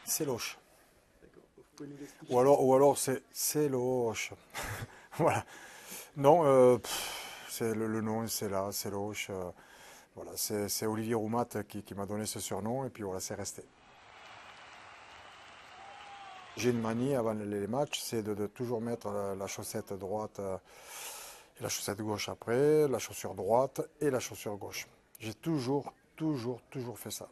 C'est Loche. D'accord. Vous pouvez nous l'expliquer? Ou alors c'est Loche. Voilà. Non, c'est le nom, c'est là, c'est Loche. Voilà, c'est Olivier Roumat qui m'a donné ce surnom et puis voilà, c'est resté. J'ai une manie avant les matchs, c'est de toujours mettre la chaussette droite et la chaussette gauche après, la chaussure droite et la chaussure gauche. J'ai toujours fait ça.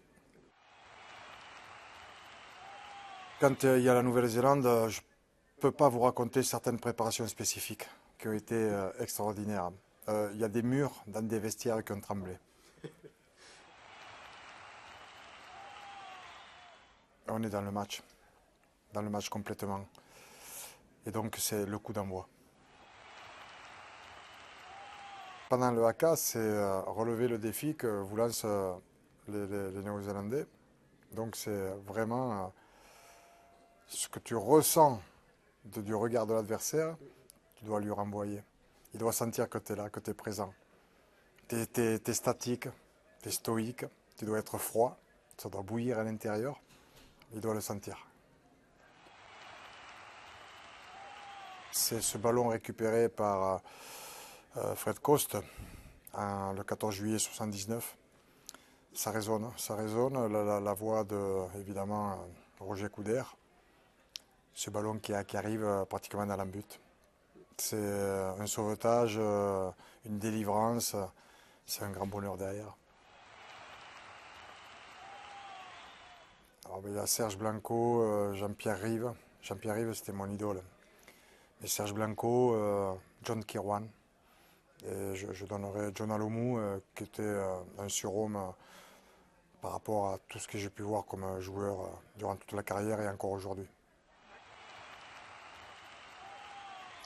Quand il y a la Nouvelle-Zélande, je ne peux pas vous raconter certaines préparations spécifiques qui ont été extraordinaires. Il y a des murs dans des vestiaires qui ont tremblé. On est dans le match complètement. Et donc c'est le coup d'envoi. Pendant le haka, c'est relever le défi que vous lancent les Néo-Zélandais. Donc c'est vraiment ce que tu ressens du regard de l'adversaire, tu dois lui renvoyer. Il doit sentir que tu es là, que tu es présent. Tu es statique, tu es stoïque, tu dois être froid, ça doit bouillir à l'intérieur, il doit le sentir. C'est ce ballon récupéré par Fred Coste le 14 juillet 1979. Ça résonne, la voix de, évidemment, Roger Coudert. Ce ballon qui arrive pratiquement dans l'embut. C'est un sauvetage, une délivrance, c'est un grand bonheur derrière. Alors, il y a Serge Blanco, Jean-Pierre Rive. Jean-Pierre Rive, c'était mon idole. Et Serge Blanco, John Kirwan. Et je donnerai John Alomou, qui était un surhomme par rapport à tout ce que j'ai pu voir comme joueur durant toute la carrière et encore aujourd'hui.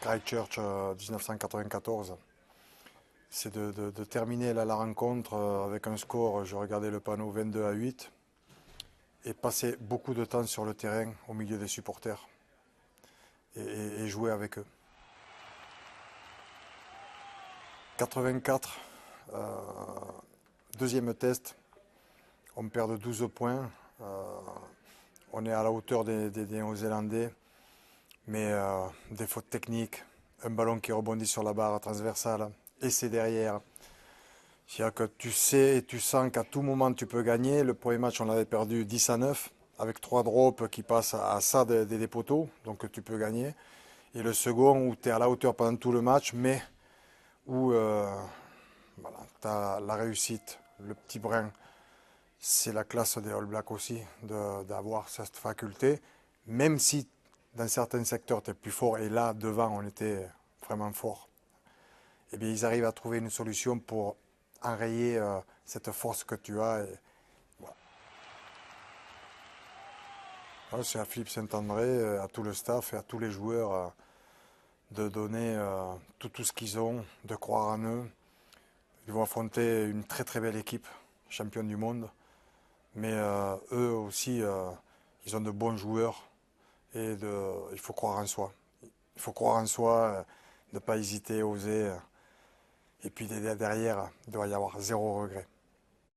Christchurch 1994, c'est de terminer la rencontre avec un score, je regardais le panneau 22-8, et passer beaucoup de temps sur le terrain au milieu des supporters et jouer avec eux. 84, deuxième test, on perd de 12 points, on est à la hauteur des Néo-Zélandais, mais des fautes techniques, un ballon qui rebondit sur la barre transversale, et c'est derrière. C'est-à-dire que tu sais et tu sens qu'à tout moment tu peux gagner. Le premier match, on avait perdu 10-9, avec 3 drops qui passent à ça des poteaux, donc tu peux gagner. Et le second, où tu es à la hauteur pendant tout le match, mais où voilà, tu as la réussite, le petit brin. C'est la classe des All Blacks aussi, d'avoir cette faculté, même si dans certains secteurs tu es plus fort, et là, devant, on était vraiment fort. Eh bien, ils arrivent à trouver une solution pour enrayer cette force que tu as. Et voilà. Alors, c'est à Philippe Saint-André, à tout le staff et à tous les joueurs de donner tout ce qu'ils ont, de croire en eux. Ils vont affronter une très belle équipe, championne du monde. Mais eux aussi, ils ont de bons joueurs et il faut croire en soi. Il faut croire en soi, ne pas hésiter, oser. Et puis derrière, il doit y avoir zéro regret.